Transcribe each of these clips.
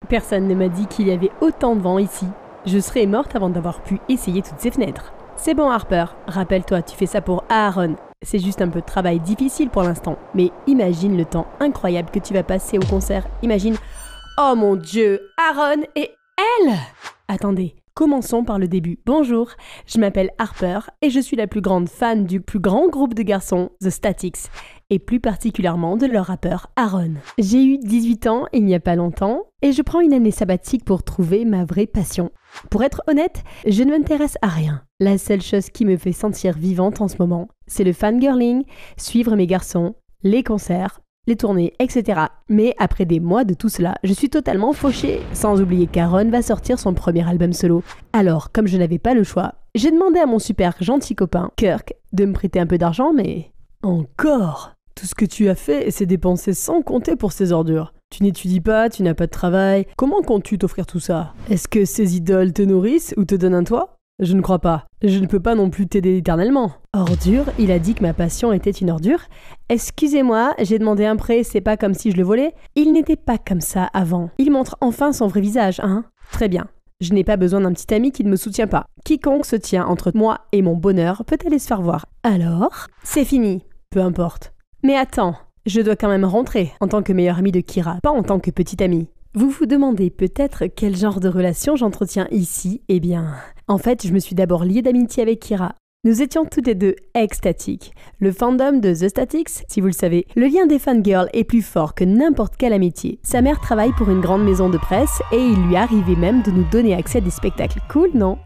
Personne ne m'a dit qu'il y avait autant de vent ici. Je serais morte avant d'avoir pu essayer toutes ces fenêtres. C'est bon Harper, rappelle-toi, tu fais ça pour Aaron. C'est juste un peu de travail difficile pour l'instant, mais imagine le temps incroyable que tu vas passer au concert. Imagine... Oh mon Dieu, Aaron et elle! Attendez, commençons par le début. Bonjour, je m'appelle Harper et je suis la plus grande fan du plus grand groupe de garçons, The Statics, et plus particulièrement de leur rappeur Aaron. J'ai eu 18 ans il n'y a pas longtemps et je prends une année sabbatique pour trouver ma vraie passion. Pour être honnête, je ne m'intéresse à rien. La seule chose qui me fait sentir vivante en ce moment, c'est le fangirling, suivre mes garçons, les concerts, les tournées, etc. Mais après des mois de tout cela, je suis totalement fauchée, sans oublier qu'Aaron va sortir son premier album solo. Alors, comme je n'avais pas le choix, j'ai demandé à mon super gentil copain, Kirk, de me prêter un peu d'argent, mais... Encore ? Tout ce que tu as fait, c'est dépenser sans compter pour ces ordures. Tu n'étudies pas, tu n'as pas de travail. Comment comptes-tu t'offrir tout ça ? Est-ce que ces idoles te nourrissent ou te donnent un toit ? Je ne crois pas. Je ne peux pas non plus t'aider éternellement. Ordure, il a dit que ma passion était une ordure. Excusez-moi, j'ai demandé un prêt, c'est pas comme si je le volais. Il n'était pas comme ça avant. Il montre enfin son vrai visage, hein ? Très bien. Je n'ai pas besoin d'un petit ami qui ne me soutient pas. Quiconque se tient entre moi et mon bonheur peut aller se faire voir. Alors ? C'est fini. Peu importe. Mais attends, je dois quand même rentrer en tant que meilleure amie de Kira, pas en tant que petite amie. Vous vous demandez peut-être quel genre de relation j'entretiens ici ? Eh bien, en fait, je me suis d'abord liée d'amitié avec Kira. Nous étions toutes les deux extatiques. Le fandom de The Statics, si vous le savez, le lien des fangirls est plus fort que n'importe quelle amitié. Sa mère travaille pour une grande maison de presse et il lui arrivait même de nous donner accès à des spectacles. Cool, non ?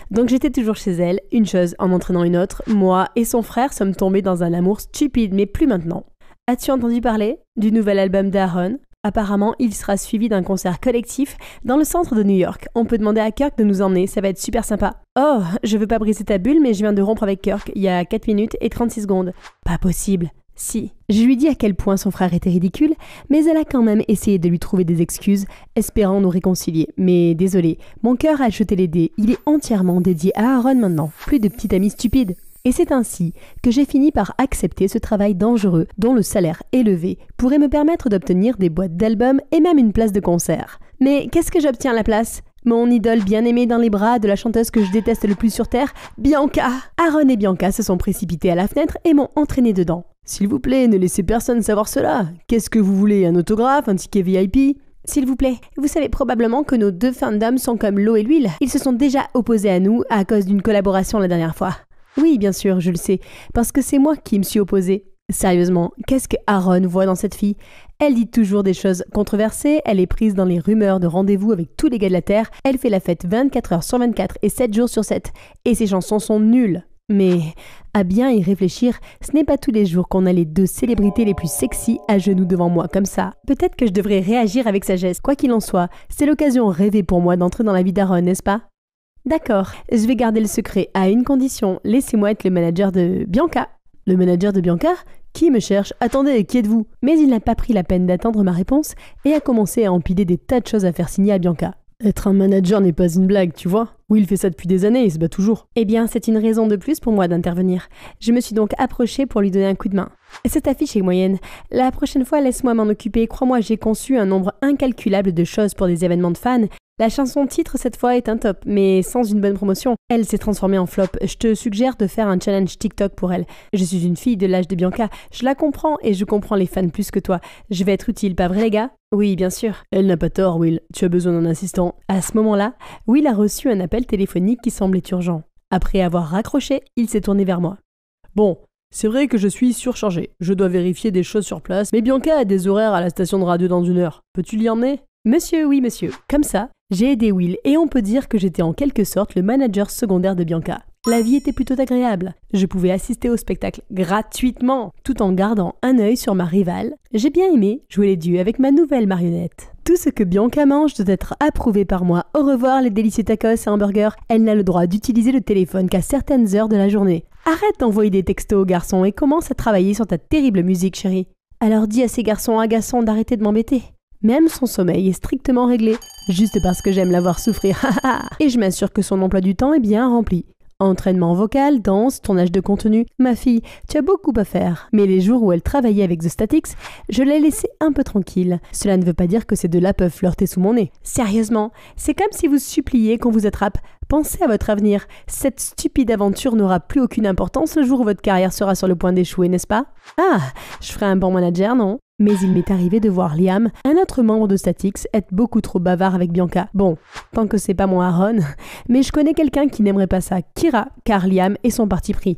Donc j'étais toujours chez elle, une chose en entraînant une autre. Moi et son frère sommes tombés dans un amour stupide, mais plus maintenant. As-tu entendu parler du nouvel album d'Aaron ? Apparemment, il sera suivi d'un concert collectif dans le centre de New York. On peut demander à Kirk de nous emmener, ça va être super sympa. Oh, je veux pas briser ta bulle, mais je viens de rompre avec Kirk il y a 4 minutes et 36 secondes. Pas possible. Si. Je lui dis à quel point son frère était ridicule, mais elle a quand même essayé de lui trouver des excuses, espérant nous réconcilier. Mais désolé, mon cœur a jeté les dés, il est entièrement dédié à Aaron maintenant. Plus de petite amie stupide. Et c'est ainsi que j'ai fini par accepter ce travail dangereux dont le salaire élevé pourrait me permettre d'obtenir des boîtes d'albums et même une place de concert. Mais qu'est-ce que j'obtiens à la place ? Mon idole bien-aimée dans les bras de la chanteuse que je déteste le plus sur Terre, Bianca. Aaron et Bianca se sont précipités à la fenêtre et m'ont entraîné dedans. S'il vous plaît, ne laissez personne savoir cela. Qu'est-ce que vous voulez ? Un autographe ? Un ticket VIP ? S'il vous plaît, vous savez probablement que nos deux fandoms sont comme l'eau et l'huile. Ils se sont déjà opposés à nous à cause d'une collaboration la dernière fois. Oui, bien sûr, je le sais, parce que c'est moi qui me suis opposée. Sérieusement, qu'est-ce que Aaron voit dans cette fille ? Elle dit toujours des choses controversées, elle est prise dans les rumeurs de rendez-vous avec tous les gars de la Terre, elle fait la fête 24 heures sur 24 et 7 jours sur 7, et ses chansons sont nulles. Mais, à bien y réfléchir, ce n'est pas tous les jours qu'on a les deux célébrités les plus sexy à genoux devant moi comme ça. Peut-être que je devrais réagir avec sagesse. Quoi qu'il en soit, c'est l'occasion rêvée pour moi d'entrer dans la vie d'Aaron, n'est-ce pas ? D'accord, je vais garder le secret à une condition, laissez-moi être le manager de Bianca. Le manager de Bianca ? Qui me cherche ? Attendez, qui êtes-vous ? Mais il n'a pas pris la peine d'attendre ma réponse et a commencé à empiler des tas de choses à faire signer à Bianca. Être un manager n'est pas une blague, tu vois ? Oui, il fait ça depuis des années, il se bat toujours. Eh bien, c'est une raison de plus pour moi d'intervenir. Je me suis donc approchée pour lui donner un coup de main. Cette affiche est moyenne. La prochaine fois, laisse-moi m'en occuper. Crois-moi, j'ai conçu un nombre incalculable de choses pour des événements de fans. La chanson titre cette fois est un top, mais sans une bonne promotion. Elle s'est transformée en flop. Je te suggère de faire un challenge TikTok pour elle. Je suis une fille de l'âge de Bianca. Je la comprends et je comprends les fans plus que toi. Je vais être utile, pas vrai les gars ? Oui, bien sûr. Elle n'a pas tort, Will. Tu as besoin d'un assistant. À ce moment-là, Will a reçu un appel téléphonique qui semblait urgent. Après avoir raccroché, il s'est tourné vers moi. Bon, c'est vrai que je suis surchargé. Je dois vérifier des choses sur place, mais Bianca a des horaires à la station de radio dans 1 heure. Peux-tu l'y emmener ? Monsieur, oui monsieur. Comme ça, j'ai aidé Will et on peut dire que j'étais en quelque sorte le manager secondaire de Bianca. La vie était plutôt agréable. Je pouvais assister au spectacle gratuitement, tout en gardant un œil sur ma rivale. J'ai bien aimé jouer les dieux avec ma nouvelle marionnette. Tout ce que Bianca mange doit être approuvé par moi. Au revoir les délicieux tacos et hamburgers. Elle n'a le droit d'utiliser le téléphone qu'à certaines heures de la journée. Arrête d'envoyer des textos aux garçons et commence à travailler sur ta terrible musique, chérie. Alors dis à ces garçons agaçants d'arrêter de m'embêter. Même son sommeil est strictement réglé, juste parce que j'aime la voir souffrir. Et je m'assure que son emploi du temps est bien rempli. Entraînement vocal, danse, tournage de contenu. Ma fille, tu as beaucoup à faire. Mais les jours où elle travaillait avec The Statics, je l'ai laissée un peu tranquille. Cela ne veut pas dire que ces deux-là peuvent flirter sous mon nez. Sérieusement, c'est comme si vous suppliez qu'on vous attrape. Pensez à votre avenir. Cette stupide aventure n'aura plus aucune importance le jour où votre carrière sera sur le point d'échouer, n'est-ce pas? Ah, je ferai un bon manager, non? Mais il m'est arrivé de voir Liam, un autre membre de Statics, être beaucoup trop bavard avec Bianca. Bon, tant que c'est pas mon Aaron, mais je connais quelqu'un qui n'aimerait pas ça, Kira, car Liam est son parti pris.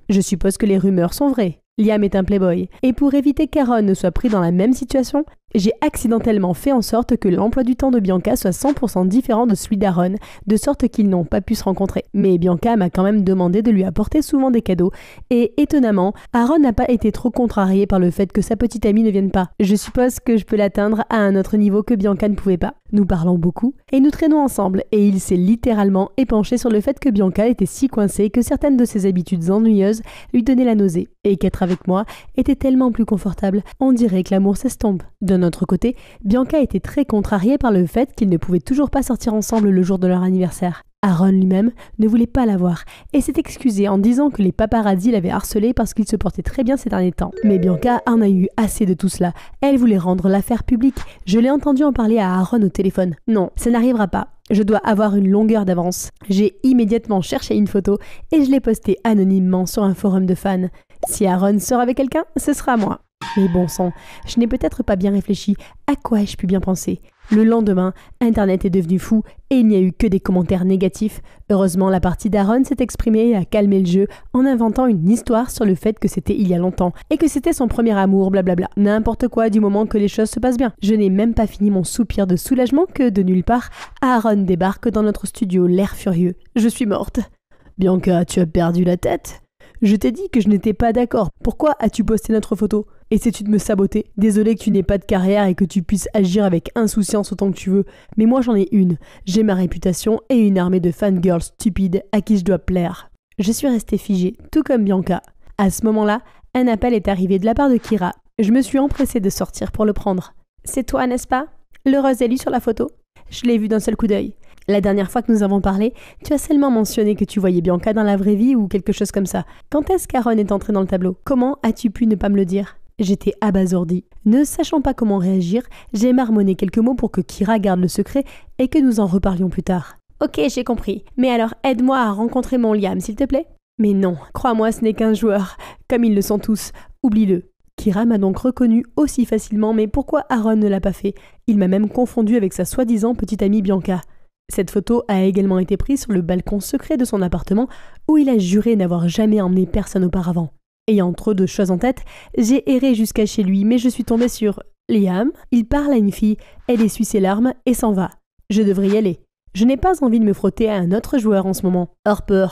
Je suppose que les rumeurs sont vraies. Liam est un playboy. Et pour éviter qu'Aaron ne soit pris dans la même situation, j'ai accidentellement fait en sorte que l'emploi du temps de Bianca soit 100% différent de celui d'Aaron, de sorte qu'ils n'ont pas pu se rencontrer. Mais Bianca m'a quand même demandé de lui apporter souvent des cadeaux, et étonnamment, Aaron n'a pas été trop contrarié par le fait que sa petite amie ne vienne pas. Je suppose que je peux l'atteindre à un autre niveau que Bianca ne pouvait pas. Nous parlons beaucoup, et nous traînons ensemble, et il s'est littéralement épanché sur le fait que Bianca était si coincée que certaines de ses habitudes ennuyeuses lui donnaient la nausée, et qu'être avec moi était tellement plus confortable, on dirait que l'amour s'estompe. D'un autre côté, Bianca était très contrariée par le fait qu'ils ne pouvaient toujours pas sortir ensemble le jour de leur anniversaire. Aaron lui-même ne voulait pas la voir et s'est excusé en disant que les paparazzis l'avaient harcelé parce qu'il se portait très bien ces derniers temps. Mais Bianca en a eu assez de tout cela. Elle voulait rendre l'affaire publique. Je l'ai entendu en parler à Aaron au téléphone. Non, ça n'arrivera pas. Je dois avoir une longueur d'avance. J'ai immédiatement cherché une photo et je l'ai postée anonymement sur un forum de fans. Si Aaron sort avec quelqu'un, ce sera moi. Mais bon sang, je n'ai peut-être pas bien réfléchi. À quoi ai-je pu bien penser? Le lendemain, Internet est devenu fou et il n'y a eu que des commentaires négatifs. Heureusement, la partie d'Aaron s'est exprimée et a calmé le jeu en inventant une histoire sur le fait que c'était il y a longtemps et que c'était son premier amour, blablabla. N'importe quoi du moment que les choses se passent bien. Je n'ai même pas fini mon soupir de soulagement que, de nulle part, Aaron débarque dans notre studio, l'air furieux. Je suis morte. Bianca, tu as perdu la tête? Je t'ai dit que je n'étais pas d'accord. Pourquoi as-tu posté notre photo? Essaies-tu de me saboter? Désolé que tu n'aies pas de carrière et que tu puisses agir avec insouciance autant que tu veux, mais moi j'en ai une. J'ai ma réputation et une armée de fangirls stupides à qui je dois plaire. Je suis restée figée, tout comme Bianca. À ce moment-là, un appel est arrivé de la part de Kira. Je me suis empressée de sortir pour le prendre. C'est toi, n'est-ce pas? L'heureuse élue sur la photo? Je l'ai vue d'un seul coup d'œil. La dernière fois que nous avons parlé, tu as seulement mentionné que tu voyais Bianca dans la vraie vie ou quelque chose comme ça. Quand est-ce qu'Aaron est entré dans le tableau? Comment as-tu pu ne pas me le dire? J'étais abasourdie. Ne sachant pas comment réagir, j'ai marmonné quelques mots pour que Kira garde le secret et que nous en reparlions plus tard. Ok, j'ai compris. Mais alors aide-moi à rencontrer mon Liam, s'il te plaît? Mais non, crois-moi, ce n'est qu'un joueur. Comme ils le sont tous. Oublie-le. Kira m'a donc reconnu aussi facilement, mais pourquoi Aaron ne l'a pas fait? Il m'a même confondu avec sa soi-disant petite amie Bianca. Cette photo a également été prise sur le balcon secret de son appartement où il a juré n'avoir jamais emmené personne auparavant. Ayant trop de choses en tête, j'ai erré jusqu'à chez lui, mais je suis tombée sur Liam. Il parle à une fille, elle essuie ses larmes et s'en va. Je devrais y aller. Je n'ai pas envie de me frotter à un autre joueur en ce moment. Harper.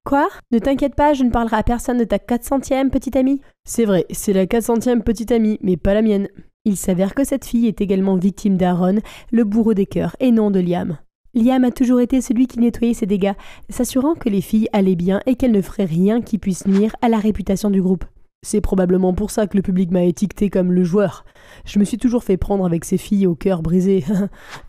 Quoi? Ne t'inquiète pas, je ne parlerai à personne de ta 400e petite amie. C'est vrai, c'est la 400e petite amie, mais pas la mienne. Il s'avère que cette fille est également victime d'Aaron, le bourreau des cœurs, et non de Liam. Liam a toujours été celui qui nettoyait ses dégâts, s'assurant que les filles allaient bien et qu'elles ne feraient rien qui puisse nuire à la réputation du groupe. C'est probablement pour ça que le public m'a étiqueté comme le joueur. Je me suis toujours fait prendre avec ces filles au cœur brisé.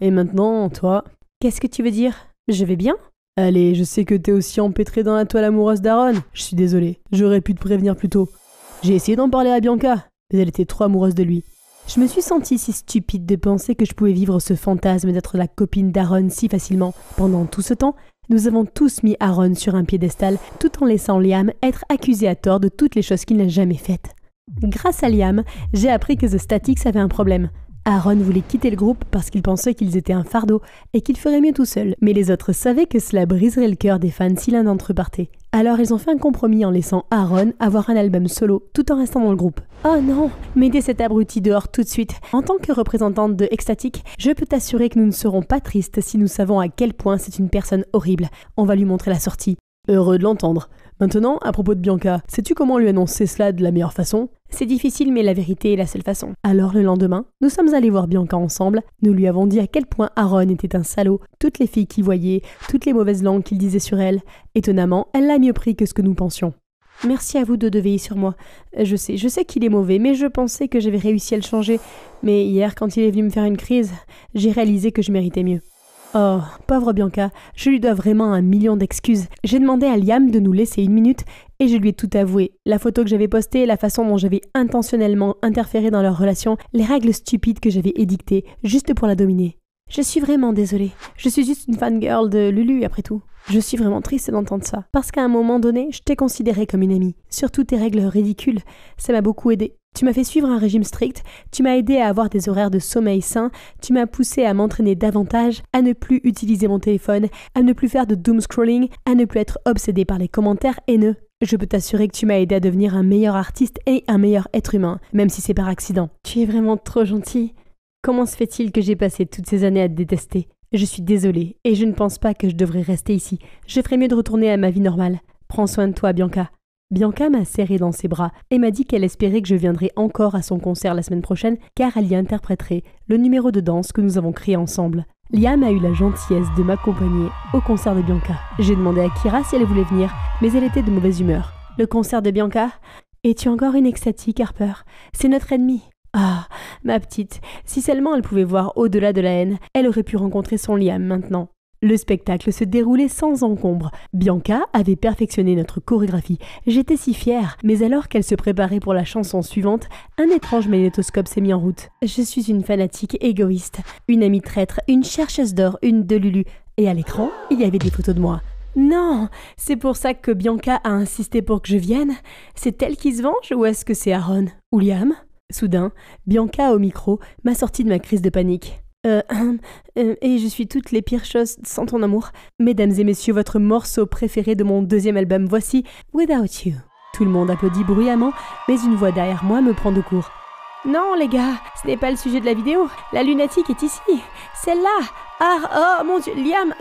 Et maintenant, toi... Qu'est-ce que tu veux dire? Je vais bien? Allez, je sais que t'es aussi empêtré dans la toile amoureuse d'Aaron. Je suis désolée, j'aurais pu te prévenir plus tôt. J'ai essayé d'en parler à Bianca, mais elle était trop amoureuse de lui. Je me suis sentie si stupide de penser que je pouvais vivre ce fantasme d'être la copine d'Aaron si facilement. Pendant tout ce temps, nous avons tous mis Aaron sur un piédestal, tout en laissant Liam être accusé à tort de toutes les choses qu'il n'a jamais faites. Grâce à Liam, j'ai appris que The Statics avait un problème. Aaron voulait quitter le groupe parce qu'il pensait qu'ils étaient un fardeau et qu'il ferait mieux tout seul. Mais les autres savaient que cela briserait le cœur des fans si l'un d'entre eux partait. Alors ils ont fait un compromis en laissant Aaron avoir un album solo tout en restant dans le groupe. Oh non, mettez cet abruti dehors tout de suite. En tant que représentante de Ecstatic, je peux t'assurer que nous ne serons pas tristes si nous savons à quel point c'est une personne horrible. On va lui montrer la sortie. Heureux de l'entendre. Maintenant, à propos de Bianca, sais-tu comment lui annoncer cela de la meilleure façon? C'est difficile, mais la vérité est la seule façon. Alors le lendemain, nous sommes allés voir Bianca ensemble. Nous lui avons dit à quel point Aaron était un salaud, toutes les filles qu'il voyait, toutes les mauvaises langues qu'il disait sur elle. Étonnamment, elle l'a mieux pris que ce que nous pensions. Merci à vous deux de veiller sur moi. Je sais qu'il est mauvais, mais je pensais que j'avais réussi à le changer. Mais hier, quand il est venu me faire une crise, j'ai réalisé que je méritais mieux. Oh, pauvre Bianca, je lui dois vraiment 1 million d'excuses. J'ai demandé à Liam de nous laisser 1 minute et je lui ai tout avoué. La photo que j'avais postée, la façon dont j'avais intentionnellement interféré dans leur relation, les règles stupides que j'avais édictées, juste pour la dominer. Je suis vraiment désolée. Je suis juste une fangirl de Lulu, après tout. Je suis vraiment triste d'entendre ça. Parce qu'à un moment donné, je t'ai considérée comme une amie. Surtout tes règles ridicules. Ça m'a beaucoup aidée. Tu m'as fait suivre un régime strict, tu m'as aidé à avoir des horaires de sommeil sains, tu m'as poussé à m'entraîner davantage, à ne plus utiliser mon téléphone, à ne plus faire de doom scrolling, à ne plus être obsédée par les commentaires haineux. Je peux t'assurer que tu m'as aidé à devenir un meilleur artiste et un meilleur être humain, même si c'est par accident. Tu es vraiment trop gentil. Comment se fait-il que j'ai passé toutes ces années à te détester ? Je suis désolée, et je ne pense pas que je devrais rester ici. Je ferais mieux de retourner à ma vie normale. Prends soin de toi, Bianca. Bianca m'a serré dans ses bras et m'a dit qu'elle espérait que je viendrais encore à son concert la semaine prochaine car elle y interpréterait le numéro de danse que nous avons créé ensemble. Liam a eu la gentillesse de m'accompagner au concert de Bianca. J'ai demandé à Kira si elle voulait venir, mais elle était de mauvaise humeur. Le concert de Bianca ? Es-tu encore une extatique, Harper ? C'est notre ennemie. Ah, ma petite, si seulement elle pouvait voir au-delà de la haine, elle aurait pu rencontrer son Liam maintenant. Le spectacle se déroulait sans encombre. Bianca avait perfectionné notre chorégraphie. J'étais si fière. Mais alors qu'elle se préparait pour la chanson suivante, un étrange magnétoscope s'est mis en route. Je suis une fanatique égoïste, une amie traître, une chercheuse d'or, une de Lulu. Et à l'écran, il y avait des photos de moi. Non, c'est pour ça que Bianca a insisté pour que je vienne. C'est elle qui se venge ou est-ce que c'est Aaron ou Liam ? Soudain, Bianca au micro m'a sorti de ma crise de panique. Et je suis toutes les pires choses sans ton amour. Mesdames et messieurs, votre morceau préféré de mon 2e album, voici Without You. Tout le monde applaudit bruyamment, mais une voix derrière moi me prend de court. Non les gars, ce n'est pas le sujet de la vidéo. La lunatique est ici. Celle-là. Ah, oh mon Dieu, Liam,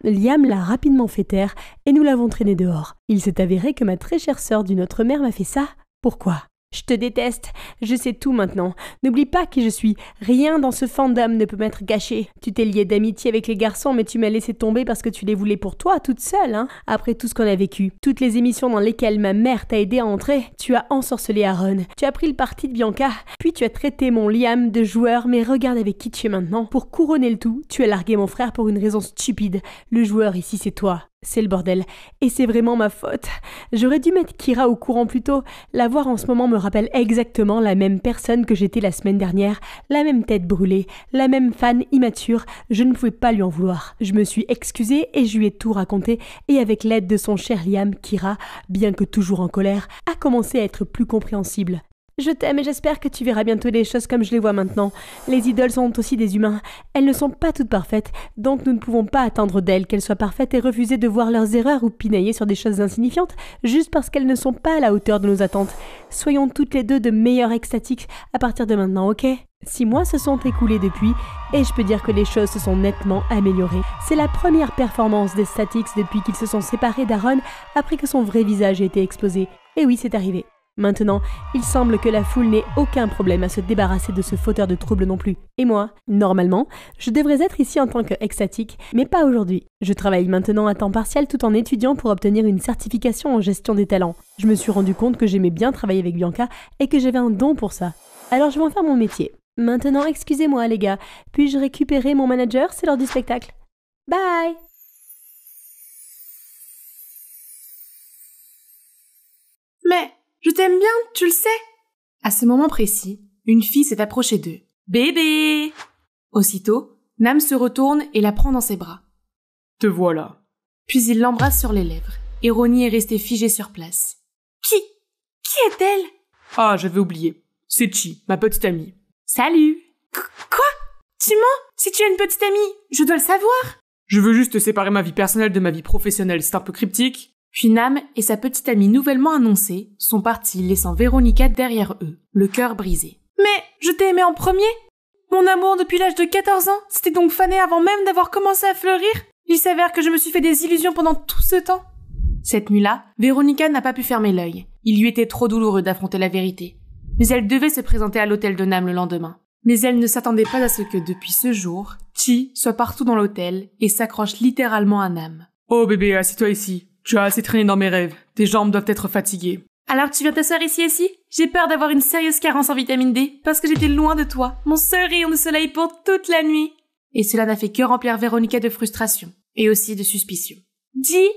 Liam l'a rapidement fait taire et nous l'avons traîné dehors. Il s'est avéré que ma très chère sœur d'une autre mère m'a fait ça. Pourquoi ? Je te déteste, je sais tout maintenant. N'oublie pas qui je suis. Rien dans ce fandom ne peut m'être gâché. Tu t'es liée d'amitié avec les garçons, mais tu m'as laissé tomber parce que tu les voulais pour toi, toute seule, hein. Après tout ce qu'on a vécu, toutes les émissions dans lesquelles ma mère t'a aidé à entrer, tu as ensorcelé Aaron, tu as pris le parti de Bianca, puis tu as traité mon Liam de joueur, mais regarde avec qui tu es maintenant. Pour couronner le tout, tu as largué mon frère pour une raison stupide. Le joueur ici, c'est toi. C'est le bordel. Et c'est vraiment ma faute. J'aurais dû mettre Kira au courant plus tôt. La voir en ce moment me rappelle exactement la même personne que j'étais la semaine dernière. La même tête brûlée. La même fan immature. Je ne pouvais pas lui en vouloir. Je me suis excusée et je lui ai tout raconté. Et avec l'aide de son cher Liam, Kira, bien que toujours en colère, a commencé à être plus compréhensible. Je t'aime et j'espère que tu verras bientôt les choses comme je les vois maintenant. Les idoles sont aussi des humains. Elles ne sont pas toutes parfaites, donc nous ne pouvons pas attendre d'elles qu'elles soient parfaites et refuser de voir leurs erreurs ou pinailler sur des choses insignifiantes juste parce qu'elles ne sont pas à la hauteur de nos attentes. Soyons toutes les deux de meilleures extatiques à partir de maintenant, ok ? 6 mois se sont écoulés depuis et je peux dire que les choses se sont nettement améliorées. C'est la première performance des Statics depuis qu'ils se sont séparés d'Aaron après que son vrai visage ait été exposé. Et oui, c'est arrivé. Maintenant, il semble que la foule n'ait aucun problème à se débarrasser de ce fauteur de troubles non plus. Et moi, normalement, je devrais être ici en tant qu'extatique, mais pas aujourd'hui. Je travaille maintenant à temps partiel tout en étudiant pour obtenir une certification en gestion des talents. Je me suis rendu compte que j'aimais bien travailler avec Bianca et que j'avais un don pour ça. Alors je vais en faire mon métier. Maintenant, excusez-moi les gars, puis-je récupérer mon manager, c'est l'heure du spectacle. Bye! Mais je t'aime bien, tu le sais. À ce moment précis, une fille s'est approchée d'eux. Bébé! Aussitôt, Nam se retourne et la prend dans ses bras. Te voilà. Puis il l'embrasse sur les lèvres, et Ronnie est restée figée sur place. Qui est-elle? Ah, j'avais oublié. C'est Chi, ma petite amie. Salut! Quoi? Tu mens? Si tu as une petite amie, je dois le savoir! Je veux juste séparer ma vie personnelle de ma vie professionnelle, c'est un peu cryptique. Puis Nam et sa petite amie nouvellement annoncée sont partis laissant Véronica derrière eux, le cœur brisé. Mais je t'ai aimé en premier? Mon amour depuis l'âge de 14 ans s'était donc fané avant même d'avoir commencé à fleurir? Il s'avère que je me suis fait des illusions pendant tout ce temps. Cette nuit-là, Véronica n'a pas pu fermer l'œil. Il lui était trop douloureux d'affronter la vérité. Mais elle devait se présenter à l'hôtel de Nam le lendemain. Mais elle ne s'attendait pas à ce que, depuis ce jour, Chi soit partout dans l'hôtel et s'accroche littéralement à Nam. Oh bébé, assieds-toi ici. Tu as assez traîné dans mes rêves. Tes jambes doivent être fatiguées. Alors tu viens t'asseoir ici? J'ai peur d'avoir une sérieuse carence en vitamine D, parce que j'étais loin de toi, mon seul rayon de soleil pour toute la nuit. Et cela n'a fait que remplir Véronica de frustration, et aussi de suspicion. Dis,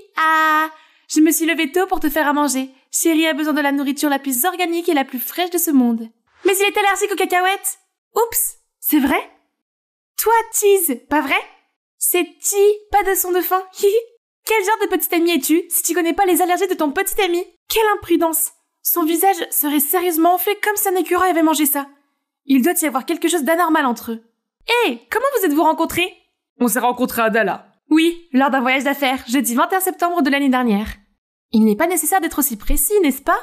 je me suis levée tôt pour te faire à manger. Chérie a besoin de la nourriture la plus organique et la plus fraîche de ce monde. Mais il est allergique aux cacahuètes. Oups, c'est vrai? Toi, Cheese, pas vrai? C'est Ti, pas de son de faim. Quel genre de petit ami es-tu si tu connais pas les allergies de ton petit ami? Quelle imprudence! Son visage serait sérieusement enflé comme si un écureuil avait mangé ça. Il doit y avoir quelque chose d'anormal entre eux. Hé, comment vous êtes-vous rencontrés? On s'est rencontrés à Dallas. Oui, lors d'un voyage d'affaires, jeudi 21 septembre de l'année dernière. Il n'est pas nécessaire d'être aussi précis, n'est-ce pas?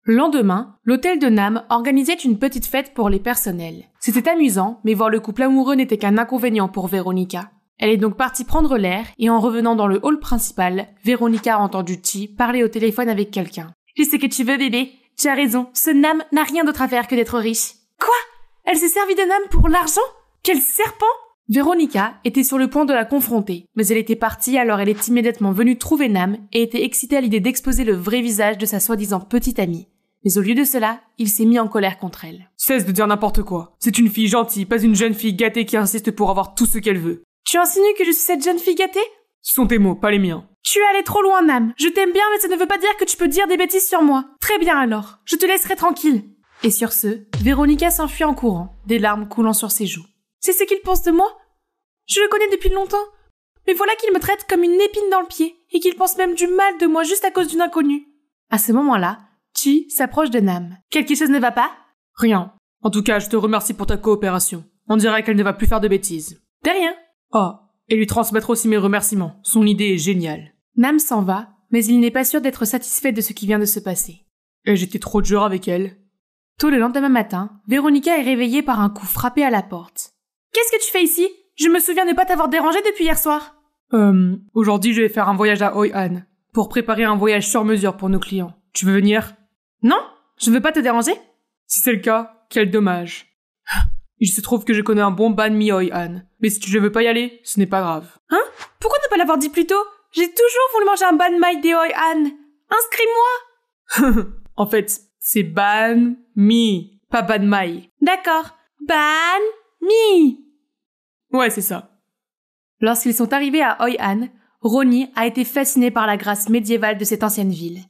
Le lendemain, l'hôtel de Nam organisait une petite fête pour les personnels. C'était amusant, mais voir le couple amoureux n'était qu'un inconvénient pour Véronica. Elle est donc partie prendre l'air, et en revenant dans le hall principal, Véronica a entendu Ti parler au téléphone avec quelqu'un. « Je sais que tu veux, bébé. Tu as raison, ce Nam n'a rien d'autre à faire que d'être riche. » Quoi? Elle s'est servie de Nam pour l'argent? Quel serpent! Véronica était sur le point de la confronter, mais elle était partie alors elle est immédiatement venue trouver Nam et était excitée à l'idée d'exposer le vrai visage de sa soi-disant petite amie. Mais au lieu de cela, il s'est mis en colère contre elle. Cesse de dire n'importe quoi. C'est une fille gentille, pas une jeune fille gâtée qui insiste pour avoir tout ce qu'elle veut. Tu insinues que je suis cette jeune fille gâtée? Ce sont tes mots, pas les miens. Tu es allé trop loin, Nam. Je t'aime bien, mais ça ne veut pas dire que tu peux dire des bêtises sur moi. Très bien alors, je te laisserai tranquille. Et sur ce, Véronica s'enfuit en courant, des larmes coulant sur ses joues. C'est ce qu'il pense de moi? Je le connais depuis longtemps. Mais voilà qu'il me traite comme une épine dans le pied, et qu'il pense même du mal de moi juste à cause d'une inconnue. À ce moment-là, Chi s'approche de Nam. Quelque chose ne va pas? Rien. En tout cas, je te remercie pour ta coopération. On dirait qu'elle ne va plus faire de bêtises. De rien. Oh, et lui transmettre aussi mes remerciements. Son idée est géniale. Nam s'en va, mais il n'est pas sûr d'être satisfait de ce qui vient de se passer. Et j'étais trop dur avec elle. Tôt le lendemain matin, Véronica est réveillée par un coup frappé à la porte. Qu'est-ce que tu fais ici? Je me souviens ne pas t'avoir dérangé depuis hier soir. Aujourd'hui je vais faire un voyage à Hoi An pour préparer un voyage sur mesure pour nos clients. Tu veux venir? Non, je veux pas te déranger. Si c'est le cas, quel dommage. Il se trouve que je connais un bon banh mi Hoi An, mais si tu ne veux pas y aller, ce n'est pas grave. Hein? Pourquoi ne pas l'avoir dit plus tôt? J'ai toujours voulu manger un banh mi de Hoi An. Inscris-moi. En fait, c'est banh mi, pas banh mai. D'accord, banh mi. Ouais, c'est ça. Lorsqu'ils sont arrivés à Hoi An, Ronnie a été fasciné par la grâce médiévale de cette ancienne ville.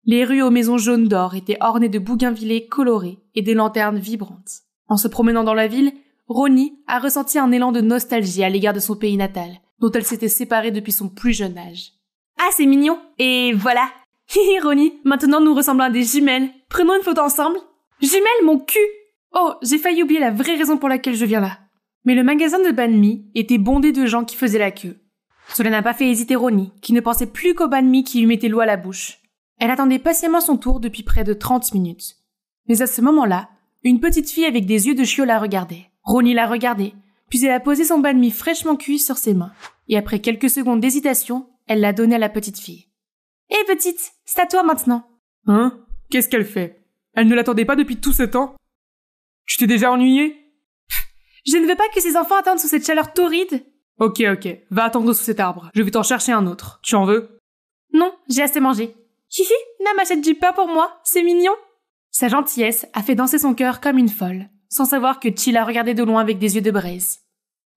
Les rues aux maisons jaunes d'or étaient ornées de bougainvillées colorées et des lanternes vibrantes. En se promenant dans la ville, Ronnie a ressenti un élan de nostalgie à l'égard de son pays natal, dont elle s'était séparée depuis son plus jeune âge. Ah, c'est mignon. Et voilà. Hihi, Ronnie, maintenant nous ressemblons à des jumelles. Prenons une photo ensemble. Jumelles, mon cul. Oh, j'ai failli oublier la vraie raison pour laquelle je viens là. Mais le magasin de banh mi était bondé de gens qui faisaient la queue. Cela n'a pas fait hésiter Ronnie, qui ne pensait plus qu'au banh mi qui lui mettait l'eau à la bouche. Elle attendait patiemment son tour depuis près de 30 minutes. Mais à ce moment-là, une petite fille avec des yeux de chiot la regardait. Ronnie la regardait, puis elle a posé son banh mi fraîchement cuit sur ses mains. Et après quelques secondes d'hésitation, elle l'a donné à la petite fille. « Hé petite, c'est à toi maintenant !» Hein? Qu'est-ce qu'elle fait? Elle ne l'attendait pas depuis tout ce temps? Tu t'es déjà ennuyée? Je ne veux pas que ces enfants attendent sous cette chaleur torride. Ok, va attendre sous cet arbre. Je vais t'en chercher un autre. Tu en veux? Non, j'ai assez mangé. Hihi, Nam achète du pain pour moi, c'est mignon. Sa gentillesse a fait danser son cœur comme une folle, sans savoir que Chi la regardait de loin avec des yeux de braise.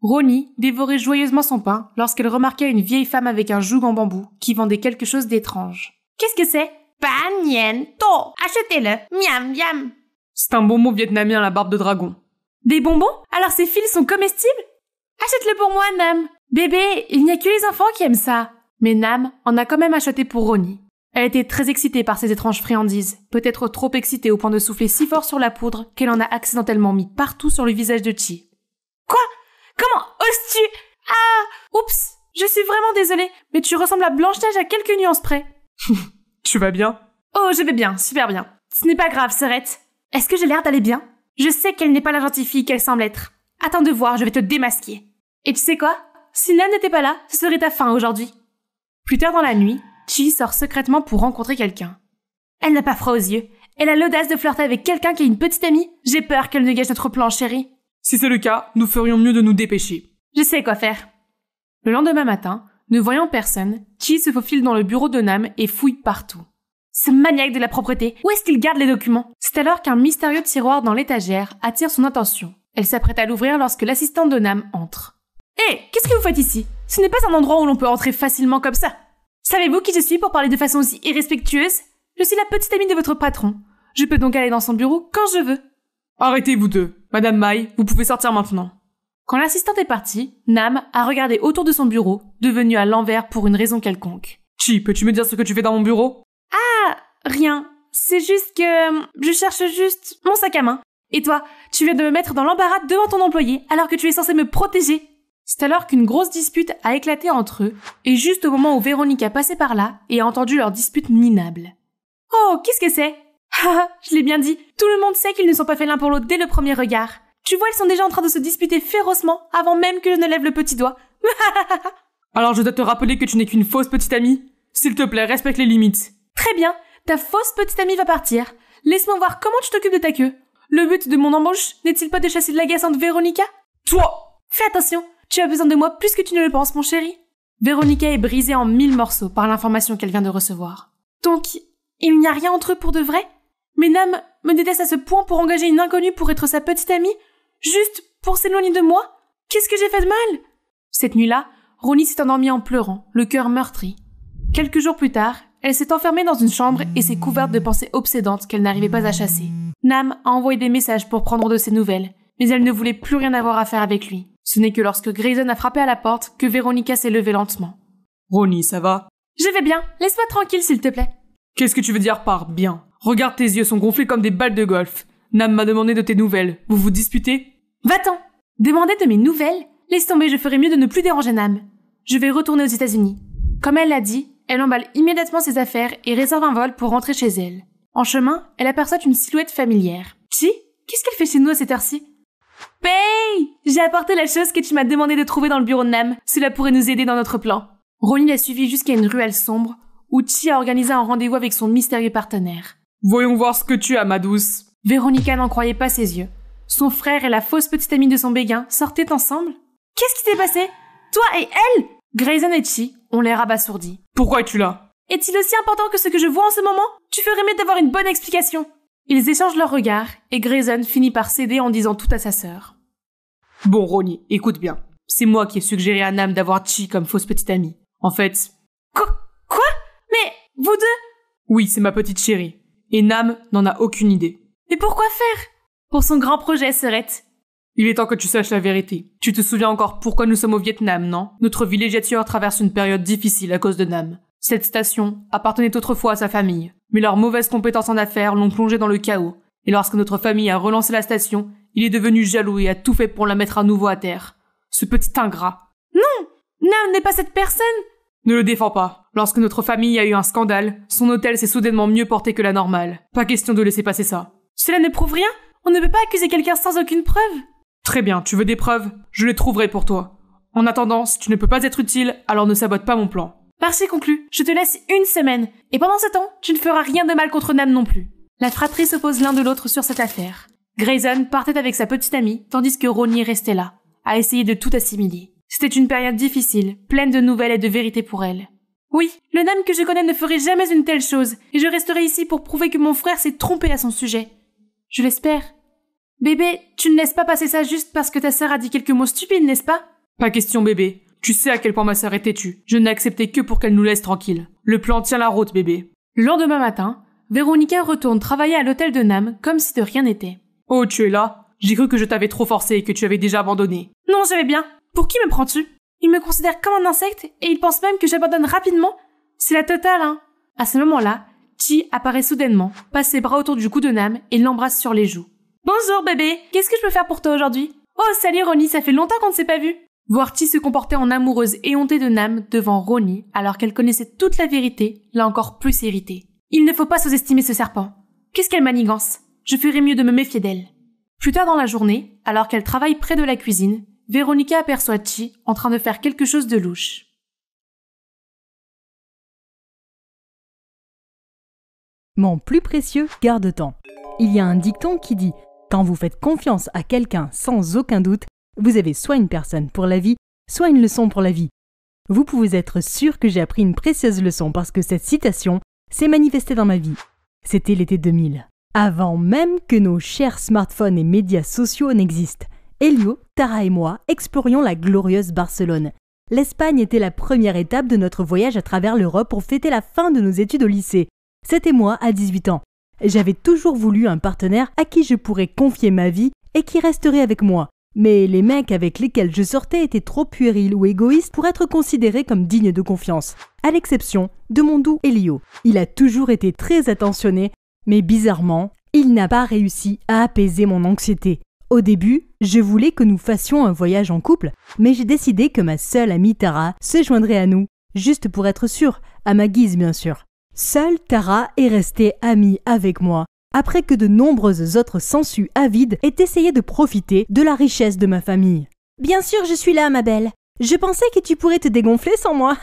Ronnie dévorait joyeusement son pain lorsqu'elle remarqua une vieille femme avec un joug en bambou qui vendait quelque chose d'étrange. Qu'est-ce que c'est? Pan yen to, achetez-le, miam miam. C'est un bonbon vietnamien à la barbe de dragon. Des bonbons? Alors ces fils sont comestibles? Achète-le pour moi, Nam. Bébé, il n'y a que les enfants qui aiment ça. Mais Nam en a quand même acheté pour Ronnie. Elle était très excitée par ces étranges friandises, peut-être trop excitée au point de souffler si fort sur la poudre qu'elle en a accidentellement mis partout sur le visage de Chi. Quoi? Comment oses-tu? Ah! Oups! Je suis vraiment désolée, mais tu ressembles à Blanche-Neige à quelques nuances près. Tu vas bien? Oh, je vais bien, super bien. Ce n'est pas grave, sœurette. Est-ce que j'ai l'air d'aller bien? Je sais qu'elle n'est pas la gentille fille qu'elle semble être. Attends de voir, je vais te démasquer. Et tu sais quoi? Si Nam n'était pas là, ce serait ta fin aujourd'hui. Plus tard dans la nuit, Chi sort secrètement pour rencontrer quelqu'un. Elle n'a pas froid aux yeux. Elle a l'audace de flirter avec quelqu'un qui est une petite amie. J'ai peur qu'elle ne gâche notre plan, chérie. Si c'est le cas, nous ferions mieux de nous dépêcher. Je sais quoi faire. Le lendemain matin, ne voyant personne, Chi se faufile dans le bureau de Nam et fouille partout. Ce maniaque de la propreté, où est-ce qu'il garde les documents? C'est alors qu'un mystérieux tiroir dans l'étagère attire son attention. Elle s'apprête à l'ouvrir lorsque l'assistante de Nam entre. « Hé, qu'est-ce que vous faites ici? Ce n'est pas un endroit où l'on peut entrer facilement comme ça. Savez-vous qui je suis pour parler de façon aussi irrespectueuse? Je suis la petite amie de votre patron. Je peux donc aller dans son bureau quand je veux. » Arrêtez vous deux. Madame Mai, vous pouvez sortir maintenant. Quand l'assistante est partie, Nam a regardé autour de son bureau, devenu à l'envers pour une raison quelconque. Chi, peux-tu me dire ce que tu fais dans mon bureau? Rien. C'est juste que je cherche juste mon sac à main. Et toi, tu viens de me mettre dans l'embarras devant ton employé alors que tu es censé me protéger. C'est alors qu'une grosse dispute a éclaté entre eux, et juste au moment où Véronica passait par là et a entendu leur dispute minable. Oh, qu'est-ce que c'est? Haha, je l'ai bien dit, tout le monde sait qu'ils ne sont pas faits l'un pour l'autre dès le premier regard. Tu vois, ils sont déjà en train de se disputer férocement avant même que je ne lève le petit doigt. Alors je dois te rappeler que tu n'es qu'une fausse petite amie? S'il te plaît, respecte les limites. Très bien, ta fausse petite amie va partir. Laisse-moi voir comment tu t'occupes de ta queue. Le but de mon embauche n'est-il pas de chasser de l'agaçante Véronica? Toi! Fais attention, tu as besoin de moi plus que tu ne le penses, mon chéri. Véronica est brisée en 1000 morceaux par l'information qu'elle vient de recevoir. Donc, il n'y a rien entre eux pour de vrai? Mais Nam me déteste à ce point pour engager une inconnue pour être sa petite amie? Juste pour s'éloigner de moi? Qu'est-ce que j'ai fait de mal? Cette nuit-là, Ronnie s'est endormie en pleurant, le cœur meurtri. Quelques jours plus tard, elle s'est enfermée dans une chambre et s'est couverte de pensées obsédantes qu'elle n'arrivait pas à chasser. Nam a envoyé des messages pour prendre de ses nouvelles, mais elle ne voulait plus rien avoir à faire avec lui. Ce n'est que lorsque Grayson a frappé à la porte que Véronica s'est levée lentement. Ronnie, ça va? Je vais bien, laisse-moi tranquille s'il te plaît. Qu'est-ce que tu veux dire par bien? Regarde, tes yeux sont gonflés comme des balles de golf. Nam m'a demandé de tes nouvelles. Vous vous disputez? Va-t'en! Demander de mes nouvelles? Laisse tomber, je ferais mieux de ne plus déranger Nam. Je vais retourner aux États-Unis. Comme elle l'a dit, elle emballe immédiatement ses affaires et réserve un vol pour rentrer chez elle. En chemin, elle aperçoit une silhouette familière. Chi, qu'est-ce qu'elle fait chez nous à cette heure-ci? Pay! J'ai apporté la chose que tu m'as demandé de trouver dans le bureau de Nam. Cela pourrait nous aider dans notre plan. Ronnie l'a suivi jusqu'à une ruelle sombre où Chi a organisé un rendez-vous avec son mystérieux partenaire. Voyons voir ce que tu as, ma douce. Véronica n'en croyait pas ses yeux. Son frère et la fausse petite amie de son béguin sortaient ensemble? Qu'est-ce qui s'est passé? Toi et elle? Grayson et Chi ont l'air abasourdis. Pourquoi es-tu là? Est-il aussi important que ce que je vois en ce moment? Tu ferais mieux d'avoir une bonne explication. Ils échangent leurs regards et Grayson finit par céder en disant tout à sa sœur. Bon, Ronnie, écoute bien. C'est moi qui ai suggéré à Nam d'avoir Chi comme fausse petite amie. En fait... Quoi? Mais vous deux? Oui, c'est ma petite chérie. Et Nam n'en a aucune idée. Mais pourquoi faire? Pour son grand projet, sœurette. Il est temps que tu saches la vérité. Tu te souviens encore pourquoi nous sommes au Vietnam, non? Notre villégiature traverse une période difficile à cause de Nam. Cette station appartenait autrefois à sa famille, mais leurs mauvaises compétences en affaires l'ont plongé dans le chaos. Et lorsque notre famille a relancé la station, il est devenu jaloux et a tout fait pour la mettre à nouveau à terre. Ce petit ingrat. Non! Nam n'est pas cette personne! Ne le défends pas. Lorsque notre famille a eu un scandale, son hôtel s'est soudainement mieux porté que la normale. Pas question de laisser passer ça. Cela ne prouve rien? On ne peut pas accuser quelqu'un sans aucune preuve. Très bien, tu veux des preuves? Je les trouverai pour toi. En attendant, si tu ne peux pas être utile, alors ne sabote pas mon plan. Marché conclu, je te laisse une semaine. Et pendant ce temps, tu ne feras rien de mal contre Nam non plus. La fratrie s'oppose l'un de l'autre sur cette affaire. Grayson partait avec sa petite amie, tandis que Ronnie restait là, à essayer de tout assimiler. C'était une période difficile, pleine de nouvelles et de vérités pour elle. Oui, le Nam que je connais ne ferait jamais une telle chose, et je resterai ici pour prouver que mon frère s'est trompé à son sujet. Je l'espère. Bébé, tu ne laisses pas passer ça juste parce que ta sœur a dit quelques mots stupides, n'est-ce pas? Pas question, bébé. Tu sais à quel point ma sœur est têtue. Je n'ai accepté que pour qu'elle nous laisse tranquille. Le plan tient la route, bébé. Le lendemain matin, Véronica retourne travailler à l'hôtel de Nam comme si de rien n'était. Oh, tu es là? J'ai cru que je t'avais trop forcé et que tu avais déjà abandonné. Non, je vais bien. Pour qui me prends-tu? Il me considère comme un insecte et il pense même que j'abandonne rapidement. C'est la totale, hein. À ce moment-là, Chi apparaît soudainement, passe ses bras autour du cou de Nam et l'embrasse sur les joues. Bonjour bébé, qu'est-ce que je peux faire pour toi aujourd'hui? Oh salut Ronnie, ça fait longtemps qu'on ne s'est pas vu. Voir Chi se comporter en amoureuse éhontée de Nam devant Ronnie alors qu'elle connaissait toute la vérité l'a encore plus irritée. Il ne faut pas sous-estimer ce serpent. Qu'est-ce qu'elle manigance? Je ferais mieux de me méfier d'elle. Plus tard dans la journée, alors qu'elle travaille près de la cuisine, Véronica aperçoit Chi en train de faire quelque chose de louche. Mon plus précieux garde-temps. Il y a un dicton qui dit « Quand vous faites confiance à quelqu'un sans aucun doute, vous avez soit une personne pour la vie, soit une leçon pour la vie. » Vous pouvez être sûr que j'ai appris une précieuse leçon parce que cette citation s'est manifestée dans ma vie. C'était l'été 2000. Avant même que nos chers smartphones et médias sociaux n'existent. Elio, Tara et moi explorions la glorieuse Barcelone. L'Espagne était la première étape de notre voyage à travers l'Europe pour fêter la fin de nos études au lycée. C'était moi à 18 ans. J'avais toujours voulu un partenaire à qui je pourrais confier ma vie et qui resterait avec moi. Mais les mecs avec lesquels je sortais étaient trop puérils ou égoïstes pour être considérés comme dignes de confiance. À l'exception de mon doux Elio. Il a toujours été très attentionné, mais bizarrement, il n'a pas réussi à apaiser mon anxiété. Au début, je voulais que nous fassions un voyage en couple, mais j'ai décidé que ma seule amie Tara se joindrait à nous, juste pour être sûre, à ma guise bien sûr. Seule Tara est restée amie avec moi, après que de nombreuses autres sangsues avides aient essayé de profiter de la richesse de ma famille. « Bien sûr, je suis là, ma belle. Je pensais que tu pourrais te dégonfler sans moi. »